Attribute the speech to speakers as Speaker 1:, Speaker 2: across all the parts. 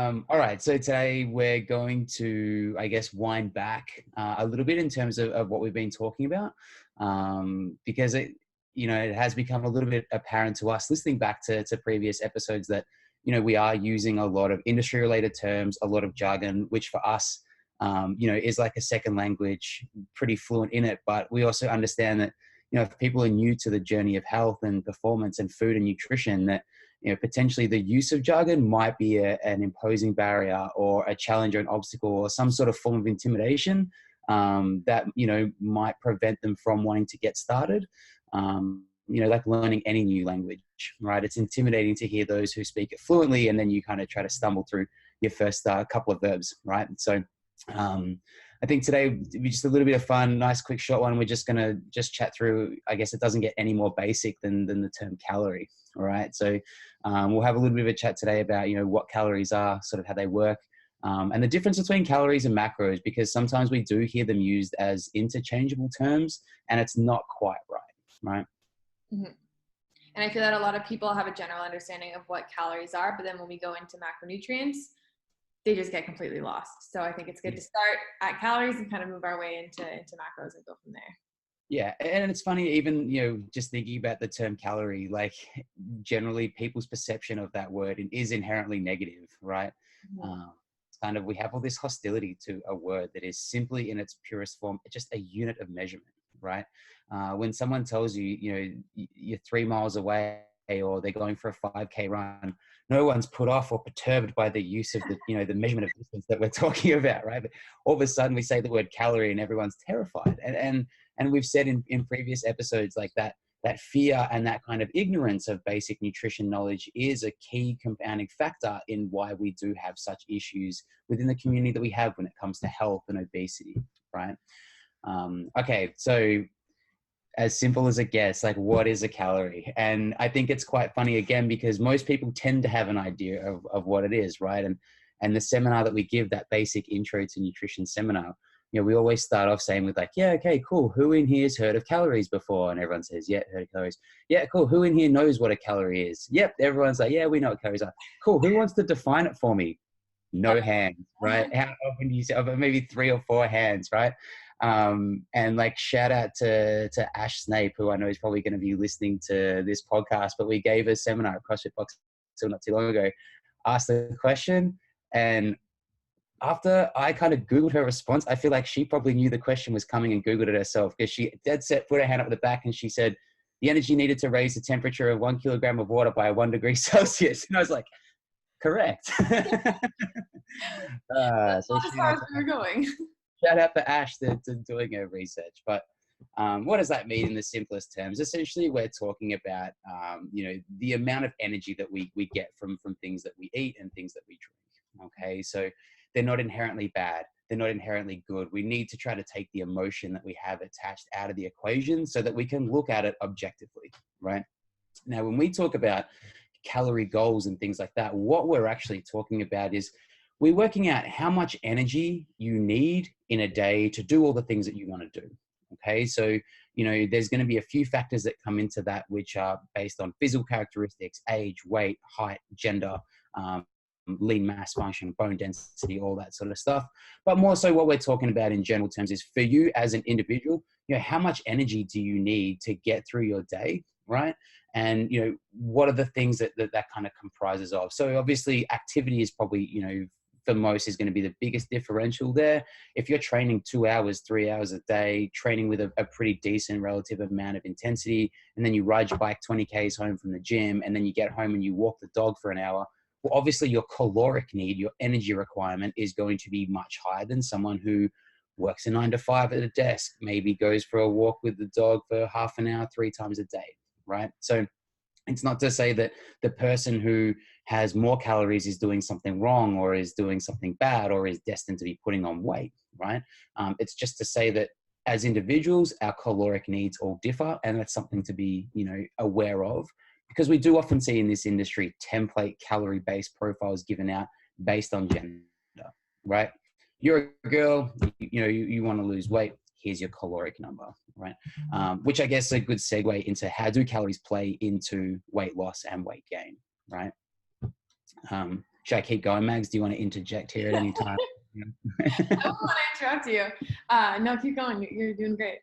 Speaker 1: All right. So today we're going to, I guess, wind back a little bit in terms of what we've been talking about, because it has become a little bit apparent to us listening back to previous episodes that, we are using a lot of industry related terms, a lot of jargon, which for us, is like a second language, pretty fluent in it. But we also understand that, if people are new to the journey of health and performance and food and nutrition, that, potentially the use of jargon might be an imposing barrier or a challenge or an obstacle or some sort of form of intimidation that, might prevent them from wanting to get started. Like learning any new language, right? It's intimidating to hear those who speak it fluently, and then you kind of try to stumble through your first couple of verbs, right? So I think today will be just a little bit of fun, nice, quick, short one. We're just going to chat through, I guess it doesn't get any more basic than the term calorie. All right. So we'll have a little bit of a chat today about, what calories are, sort of how they work, and the difference between calories and macros, because sometimes we do hear them used as interchangeable terms and it's not quite right.
Speaker 2: Mm-hmm. And I feel that a lot of people have a general understanding of what calories are, but then when we go into macronutrients, they just get completely lost. So I think it's good to start at calories and kind of move our way into macros and go from there.
Speaker 1: Yeah. And it's funny, even, just thinking about the term calorie, like generally people's perception of that word is inherently negative, right? Mm-hmm. It's kind of, we have all this hostility to a word that is simply in its purest form, just a unit of measurement, right? When someone tells you, you're 3 miles away or they're going for a 5K run, no one's put off or perturbed by the use of the, the measurement of distance that we're talking about, right? But all of a sudden we say the word calorie and everyone's terrified. And we've said in previous episodes like that fear and that kind of ignorance of basic nutrition knowledge is a key compounding factor in why we do have such issues within the community that we have when it comes to health and obesity, right? Okay, so as simple as it gets, like what is a calorie? And I think it's quite funny again, because most people tend to have an idea of what it is, right? And the seminar that we give, that basic intro to nutrition seminar, we always start off saying with like, yeah, okay, cool. Who in here has heard of calories before? And everyone says, yeah, heard of calories. Yeah, cool. Who in here knows what a calorie is? Yep. Everyone's like, yeah, we know what calories are. Cool. Who wants to define it for me? No hands, right? How often do you say? Maybe 3 or 4 hands, right? And like shout out to Ash Snape, who I know is probably going to be listening to this podcast, but we gave a seminar at CrossFit Box not too long ago, asked the question, and after I kind of Googled her response, I feel like she probably knew the question was coming and Googled it herself, because she dead set put her hand up at the back and she said, the energy needed to raise the temperature of 1 kilogram of water by 1 degree Celsius. And I was like, correct.
Speaker 2: That's as far as we were going.
Speaker 1: Shout out to Ash to doing her research. But what does that mean in the simplest terms? Essentially, we're talking about, the amount of energy that we get from things that we eat and things that we drink. Okay, so they're not inherently bad. They're not inherently good. We need to try to take the emotion that we have attached out of the equation so that we can look at it objectively, right? Now, when we talk about calorie goals and things like that, what we're actually talking about is we're working out how much energy you need in a day to do all the things that you want to do. Okay, so, there's going to be a few factors that come into that, which are based on physical characteristics, age, weight, height, gender, lean mass function, bone density, all that sort of stuff. But more so what we're talking about in general terms is for you as an individual, how much energy do you need to get through your day, right? And, what are the things that kind of comprises of? So obviously activity is probably, for most is going to be the biggest differential there. If you're training 2 hours, 3 hours a day, training with a pretty decent relative amount of intensity, and then you ride your bike 20 Ks home from the gym, and then you get home and you walk the dog for an hour, well, obviously your caloric need, your energy requirement is going to be much higher than someone who works a 9 to 5 at a desk, maybe goes for a walk with the dog for half an hour, 3 times a day, right? So it's not to say that the person who has more calories is doing something wrong or is doing something bad or is destined to be putting on weight, right? It's just to say that as individuals, our caloric needs all differ, and that's something to be, aware of, because we do often see in this industry template calorie-based profiles given out based on gender, right? You're a girl, you want to lose weight. Here's your caloric number, right? Which I guess is a good segue into how do calories play into weight loss and weight gain, right? Should I keep going, Mags? Do you want to interject here at any time?
Speaker 2: I don't want to interrupt you. No, keep going. You're doing great.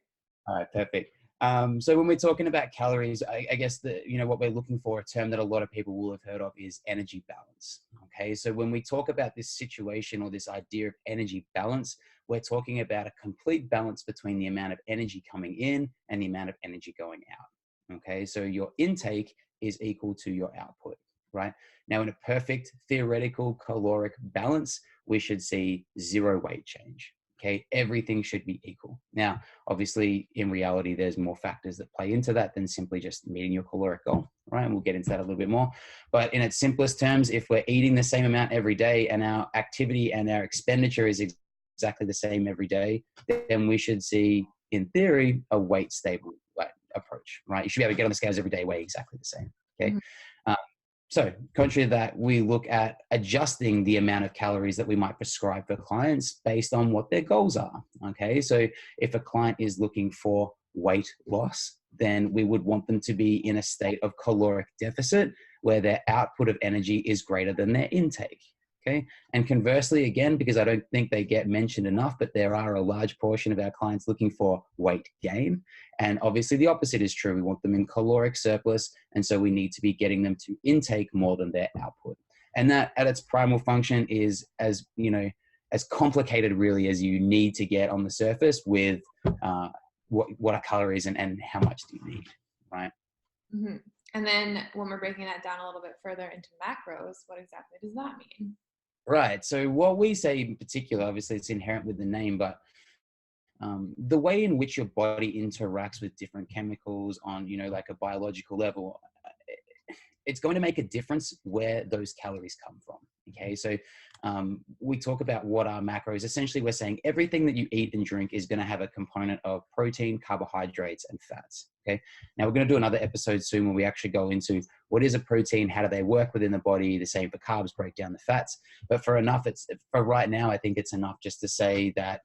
Speaker 1: All right, perfect. So when we're talking about calories, I guess what we're looking for, a term that a lot of people will have heard of, is energy balance. Okay, so when we talk about this situation or this idea of energy balance, we're talking about a complete balance between the amount of energy coming in and the amount of energy going out. Okay, so your intake is equal to your output, right? Now, in a perfect theoretical caloric balance, we should see zero weight change. Okay, everything should be equal. Now, obviously, in reality, there's more factors that play into that than simply just meeting your caloric goal, right? And we'll get into that a little bit more. But in its simplest terms, if we're eating the same amount every day and our activity and our expenditure is exactly the same every day, then we should see, in theory, a weight stable approach, right? You should be able to get on the scales every day, weigh exactly the same. Okay. Mm-hmm. So contrary to that, we look at adjusting the amount of calories that we might prescribe for clients based on what their goals are. Okay. So if a client is looking for weight loss, then we would want them to be in a state of caloric deficit where their output of energy is greater than their intake. Okay. And conversely, again, because I don't think they get mentioned enough, but there are a large portion of our clients looking for weight gain. And obviously the opposite is true. We want them in caloric surplus. And so we need to be getting them to intake more than their output. And that at its primal function is as complicated really as you need to get on the surface with what are calories and how much do you need, right?
Speaker 2: Mm-hmm. And then when we're breaking that down a little bit further into macros, what exactly does that mean?
Speaker 1: Right. So what we say in particular, obviously it's inherent with the name, but the way in which your body interacts with different chemicals on, like a biological level, it's going to make a difference where those calories come from. Okay. So we talk about what are macros. Essentially, we're saying everything that you eat and drink is going to have a component of protein, carbohydrates, and fats. Okay. Now we're going to do another episode soon where we actually go into what is a protein, how do they work within the body, the same for carbs, break down the fats. But for right now, I think it's enough just to say that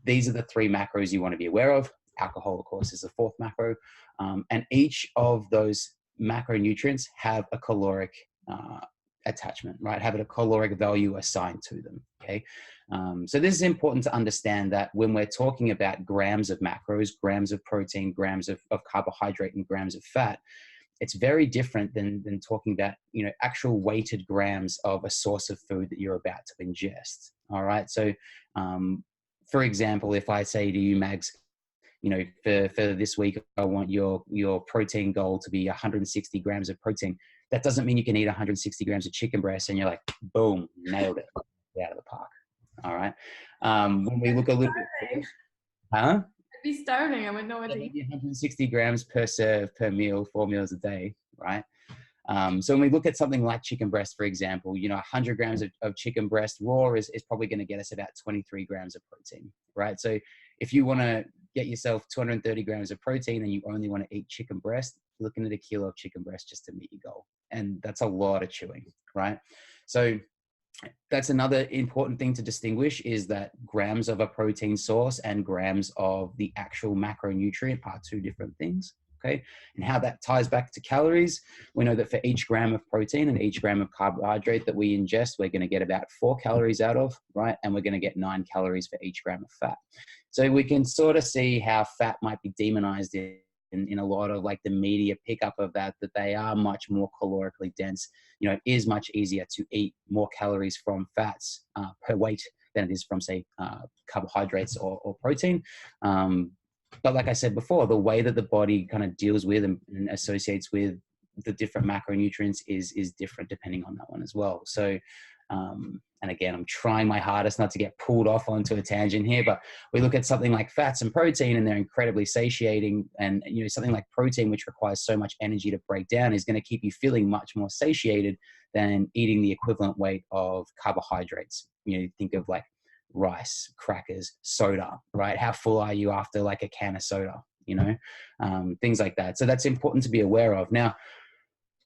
Speaker 1: these are the three macros you want to be aware of. Alcohol, of course, is the fourth macro. And each of those macronutrients have a caloric attachment, right? Have a caloric value assigned to them. Okay. So this is important to understand that when we're talking about grams of macros, grams of protein, grams of carbohydrate, and grams of fat, it's very different than talking about, actual weighted grams of a source of food that you're about to ingest. All right. So, for example, if I say to you, Mags, for this week, I want your protein goal to be 160 grams of protein. That doesn't mean you can eat 160 grams of chicken breast and you're like, boom, nailed it, out of the park. All right. When we look a little bit,
Speaker 2: I'd be starving. I wouldn't know what to eat.
Speaker 1: 160 grams per serve per meal, 4 meals a day, right? So when we look at something like chicken breast, for example, 100 grams of chicken breast raw is probably going to get us about 23 grams of protein, right? So if you want to get yourself 230 grams of protein and you only want to eat chicken breast, you're looking at a kilo of chicken breast just to meet your goal. And that's a lot of chewing, right? So that's another important thing to distinguish, is that grams of a protein source and grams of the actual macronutrient are two different things. Okay. And how that ties back to calories, we know that for each gram of protein and each gram of carbohydrate that we ingest, we're going to get about 4 calories out of, right? And we're going to get 9 calories for each gram of fat. So we can sort of see how fat might be demonized in a lot of like the media pickup of that they are much more calorically dense. It is much easier to eat more calories from fats per weight than it is from, say, carbohydrates or protein. But like I said before, the way that the body kind of deals with and associates with the different macronutrients is different depending on that one as well. So, and again, I'm trying my hardest not to get pulled off onto a tangent here, but we look at something like fats and protein and they're incredibly satiating. And, something like protein, which requires so much energy to break down, is going to keep you feeling much more satiated than eating the equivalent weight of carbohydrates. Think of like rice, crackers, soda, right? How full are you after like a can of soda, things like that. So that's important to be aware of. Now,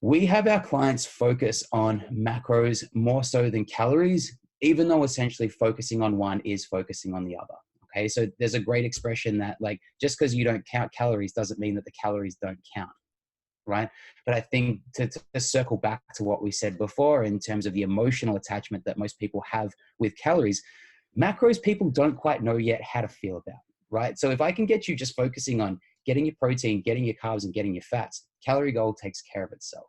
Speaker 1: we have our clients focus on macros more so than calories, even though essentially focusing on one is focusing on the other. Okay. So there's a great expression that like, just because you don't count calories doesn't mean that the calories don't count. right? But I think to circle back to what we said before in terms of the emotional attachment that most people have with calories, macros people don't quite know yet how to feel about, right? So if I can get you just focusing on getting your protein, getting your carbs, and getting your fats, calorie goal takes care of itself,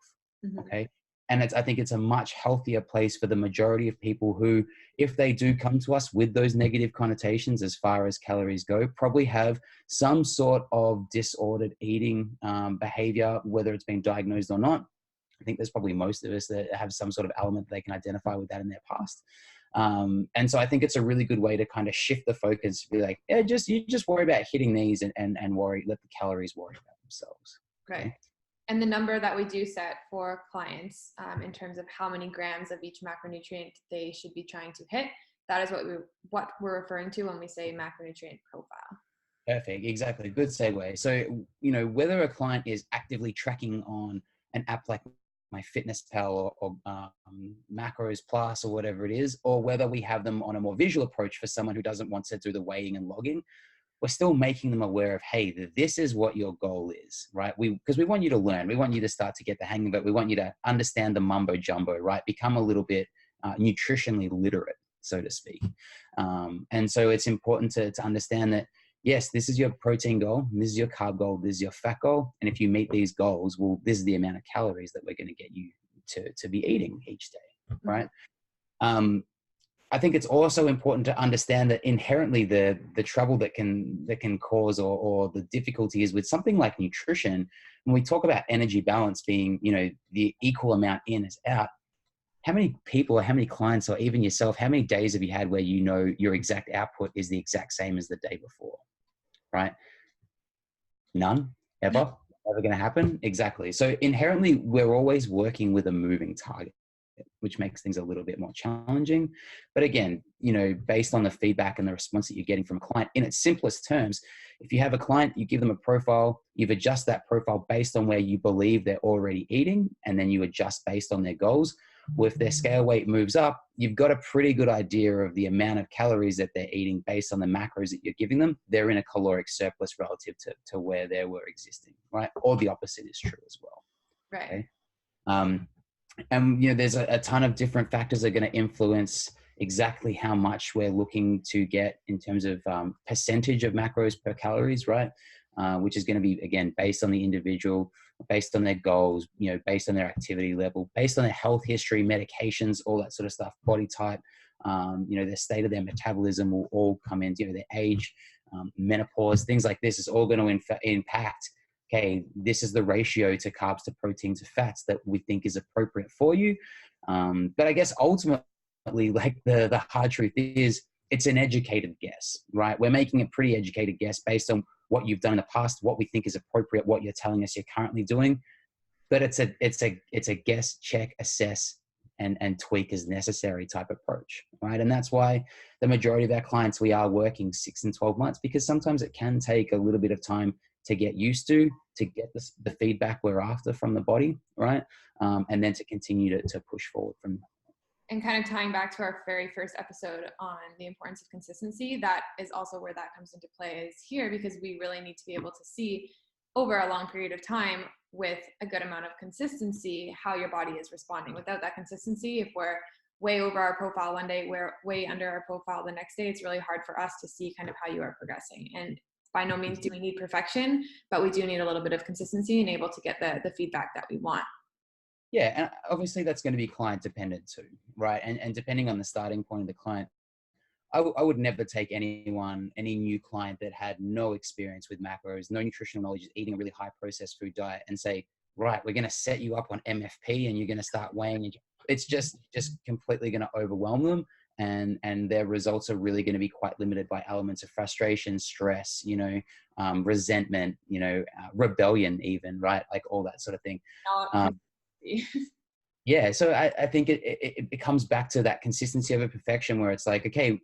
Speaker 1: okay? And I think it's a much healthier place for the majority of people who, if they do come to us with those negative connotations as far as calories go, probably have some sort of disordered eating behavior, whether it's been diagnosed or not. I think there's probably most of us that have some sort of element that they can identify with that in their past. And so I think it's a really good way to kind of shift the focus to be like, yeah, you just worry about hitting these and let the calories worry about themselves.
Speaker 2: Right.
Speaker 1: Okay?
Speaker 2: And the number that we do set for clients in terms of how many grams of each macronutrient they should be trying to hit, that is what we're referring to when we say macronutrient profile.
Speaker 1: Perfect. Exactly. Good segue. So, whether a client is actively tracking on an app like MyFitnessPal or Macros Plus or whatever it is, or whether we have them on a more visual approach for someone who doesn't want to do the weighing and logging, we're still making them aware of, hey, this is what your goal is, right? Because we want you to learn. We want you to start to get the hang of it. We want you to understand the mumbo jumbo, right? Become a little bit nutritionally literate, so to speak. And so it's important to understand that, yes, this is your protein goal, this is your carb goal, this is your fat goal. And if you meet these goals, well, this is the amount of calories that we're going to get you to be eating each day, right? I think it's also important to understand that inherently the trouble that can cause or the difficulty is with something like nutrition. When we talk about energy balance being, the equal amount in is out, how many people or how many clients or even yourself, how many days have you had where your exact output is the exact same as the day before, right? None, ever going to happen? Exactly. So inherently, we're always working with a moving target, which makes things a little bit more challenging. But again, based on the feedback and the response that you're getting from a client, in its simplest terms, if you have a client, you give them a profile, you've adjust that profile based on where you believe they're already eating, and then you adjust based on their goals. Well, if their scale weight moves up, you've got a pretty good idea of the amount of calories that they're eating based on the macros that you're giving them. They're in a caloric surplus relative to where they were existing, right? Or the opposite is true as well.
Speaker 2: Right.
Speaker 1: Okay? And there's a ton of different factors that are going to influence exactly how much we're looking to get in terms of percentage of macros per calories, right? Which is going to be, again, based on the individual, based on their goals, based on their activity level, based on their health history, medications, all that sort of stuff, body type, the state of their metabolism will all come in, their age, menopause, things like this is all going to impact. Okay, this is the ratio to carbs to protein to fats that we think is appropriate for you. But I guess ultimately, like the hard truth is, it's an educated guess, right? We're making a pretty educated guess based on what you've done in the past, what we think is appropriate, what you're telling us you're currently doing. But it's a guess, check, assess, and tweak as necessary type approach, right? And that's why the majority of our clients, we are working 6 and 12 months, because sometimes it can take a little bit of time to get used to get the feedback we're after from the body, right? And then to continue to push forward from that.
Speaker 2: And kind of tying back to our very first episode on the importance of consistency, that is also where that comes into play is here, because we really need to be able to see over a long period of time with a good amount of consistency how your body is responding. Without that consistency, if we're way over our profile one day, we're way under our profile the next day, it's really hard for us to see kind of how you are progressing. And by no means do we need perfection, but we do need a little bit of consistency and able to get the feedback that we want.
Speaker 1: Yeah, and obviously that's going to be client dependent too, right? And depending on the starting point of the client, I would never take any new client that had no experience with macros, no nutritional knowledge, is eating a really high processed food diet, and say, right, we're going to set you up on MFP and you're going to start weighing. It's just completely going to overwhelm them. And their results are really going to be quite limited by elements of frustration, stress, resentment, rebellion even, right? Like all that sort of thing. Yeah. So I think it comes back to that consistency over perfection, where it's like, okay,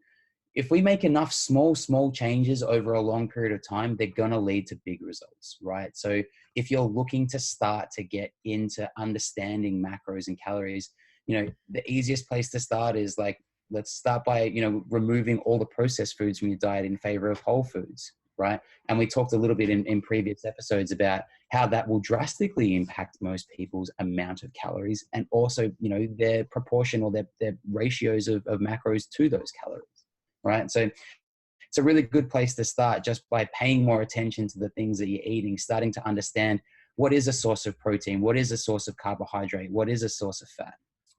Speaker 1: if we make enough small changes over a long period of time, they're going to lead to big results, right? So if you're looking to start to get into understanding macros and calories, the easiest place to start is like, let's start by, removing all the processed foods from your diet in favor of whole foods, right? And we talked a little bit in previous episodes about how that will drastically impact most people's amount of calories, and also, you know, their proportion or their ratios of macros to those calories, right? So it's a really good place to start, just by paying more attention to the things that you're eating, starting to understand what is a source of protein, what is a source of carbohydrate, what is a source of fat.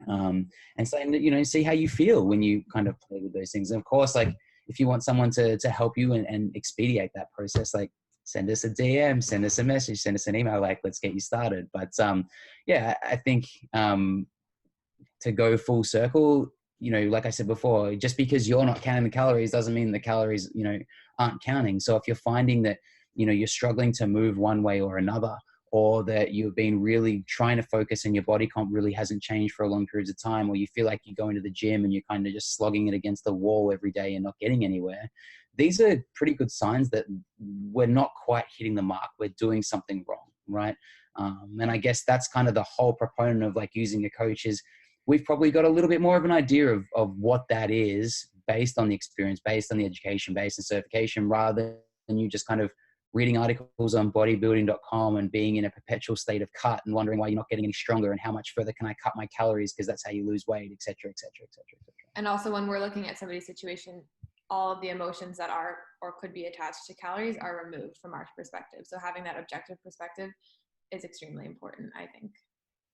Speaker 1: And so, you know, see how you feel when you kind of play with those things. And of course, like, if you want someone to help you and expedite that process, like, send us a DM, send us a message, send us an email, like, let's get you started. But yeah, I think to go full circle, you know, like I said before, just because you're not counting the calories doesn't mean the calories, you know, aren't counting. So if you're finding that, you know, you're struggling to move one way or another, or that you've been really trying to focus and your body comp really hasn't changed for a long periods of time, or you feel like you go into the gym and you're kind of just slugging it against the wall every day and not getting anywhere, these are pretty good signs that we're not quite hitting the mark. We're doing something wrong, right? And I guess that's kind of the whole proponent of like using a coach is, we've probably got a little bit more of an idea of what that is based on the experience, based on the education, based on certification, rather than you just kind of reading articles on bodybuilding.com and being in a perpetual state of cut and wondering why you're not getting any stronger and how much further can I cut my calories because that's how you lose weight, et cetera, et cetera, et cetera, et cetera.
Speaker 2: And also, when we're looking at somebody's situation, all of the emotions that are or could be attached to calories are removed from our perspective. So having that objective perspective is extremely important, I think.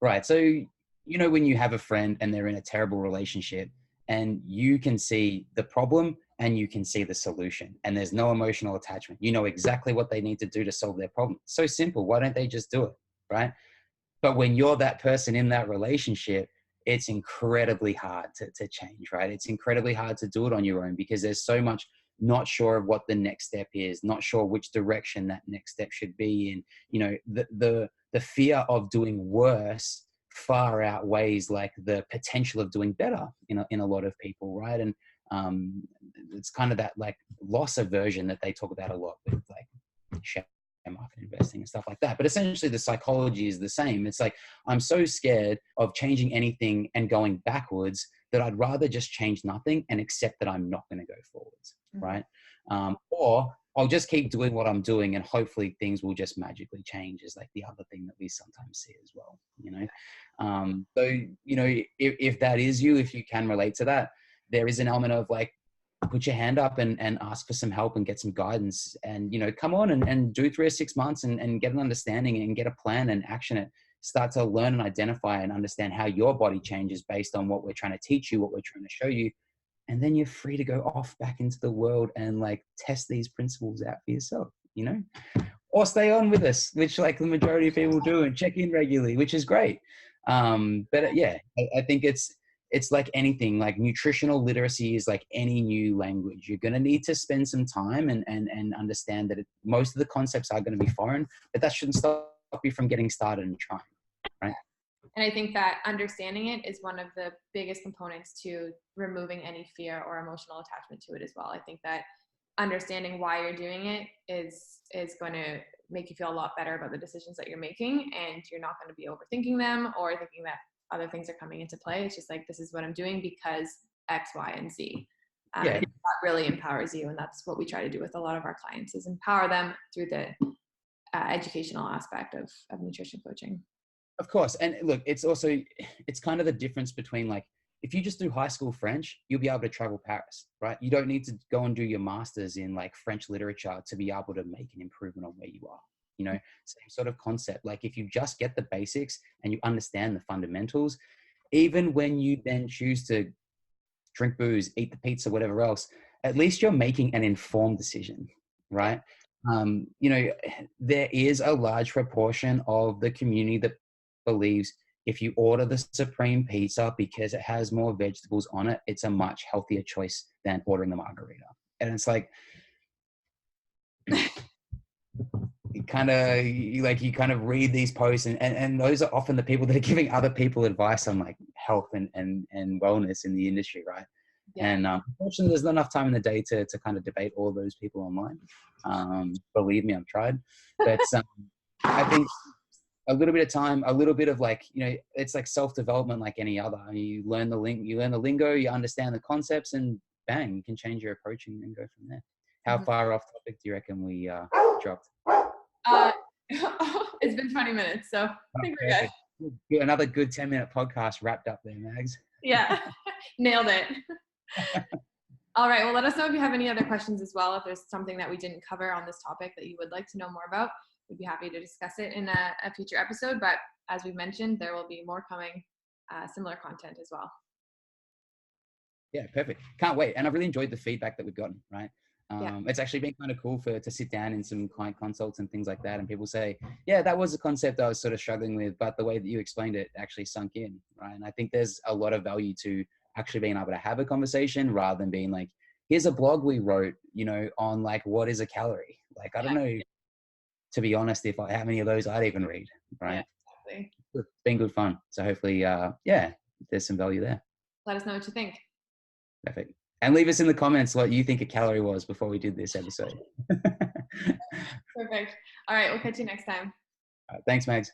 Speaker 1: Right. So, you know, when you have a friend and they're in a terrible relationship and you can see the problem and you can see the solution and there's no emotional attachment, you know exactly what they need to do to solve their problem. So simple. Why don't they just do it? Right. But when you're that person in that relationship, it's incredibly hard to change, right? It's incredibly hard to do it on your own because there's so much not sure of what the next step is, not sure which direction that next step should be. And, you know, the fear of doing worse far outweighs like the potential of doing better in a lot of people, right? And it's kind of that like loss aversion that they talk about a lot with like share market investing and stuff like that. But essentially the psychology is the same. It's like, I'm so scared of changing anything and going backwards that I'd rather just change nothing and accept that I'm not going to go forwards, right? Or I'll just keep doing what I'm doing and hopefully things will just magically change, is like the other thing that we sometimes see as well, you know? So, you know, if that is you, if you can relate to that, there is an element of like, put your hand up and ask for some help and get some guidance and, you know, come on and do 3 or 6 months and get an understanding and get a plan and action it. Start to learn and identify and understand how your body changes based on what we're trying to teach you, what we're trying to show you. And then you're free to go off back into the world and like test these principles out for yourself, you know, or stay on with us, which like the majority of people do, and check in regularly, which is great. But yeah, I think it's like anything, like nutritional literacy is like any new language. You're going to need to spend some time and understand that most of the concepts are going to be foreign, but that shouldn't stop you from getting started and trying, right?
Speaker 2: And I think that understanding it is one of the biggest components to removing any fear or emotional attachment to it as well. I think that understanding why you're doing it is going to make you feel a lot better about the decisions that you're making, and you're not going to be overthinking them or thinking that other things are coming into play. It's just like, this is what I'm doing because X, Y, and Z.
Speaker 1: Yeah.
Speaker 2: That really empowers you. And that's what we try to do with a lot of our clients, is empower them through the educational aspect of nutrition coaching.
Speaker 1: Of course. And look, it's kind of the difference between like, if you just do high school French, you'll be able to travel Paris, right? You don't need to go and do your master's in like French literature to be able to make an improvement on where you are. You know, same sort of concept. Like if you just get the basics and you understand the fundamentals, even when you then choose to drink booze, eat the pizza, whatever else, at least you're making an informed decision, right? You know, there is a large proportion of the community that believes if you order the Supreme Pizza because it has more vegetables on it, it's a much healthier choice than ordering the margarita. And it's like, you kind of read these posts and those are often the people that are giving other people advice on like health and wellness in the industry, right? Yeah. And unfortunately, there's not enough time in the day to kind of debate all those people online. Believe me, I've tried. But I think a little bit of time, a little bit of like, you know, it's like self-development like any other. I mean, you learn the lingo, you understand the concepts, and bang, you can change your approach and go from there. How far off topic do you reckon we dropped?
Speaker 2: It's been 20 minutes, so I think we're good.
Speaker 1: Another good 10-minute podcast wrapped up there, Mags.
Speaker 2: Yeah, nailed it. All right, well, let us know if you have any other questions as well. If there's something that we didn't cover on this topic that you would like to know more about, we'd be happy to discuss it in a future episode. But as we've mentioned, there will be more coming, similar content as well.
Speaker 1: Yeah, perfect. Can't wait. And I've really enjoyed the feedback that we've gotten, right?
Speaker 2: Yeah.
Speaker 1: It's actually been kind of cool to sit down in some client consults and things like that. And people say, yeah, that was a concept I was sort of struggling with, but the way that you explained it actually sunk in, right? And I think there's a lot of value to actually being able to have a conversation rather than being like, here's a blog we wrote, on like, what is a calorie? Like, I don't know, to be honest, if how many of those I'd even read, right?
Speaker 2: Yeah, exactly.
Speaker 1: It's been good fun. So hopefully, there's some value there.
Speaker 2: Let us know what you think.
Speaker 1: Perfect. And leave us in the comments what you think a calorie was before we did this episode.
Speaker 2: Perfect. All right. We'll catch you next time.
Speaker 1: All right, thanks, Mags.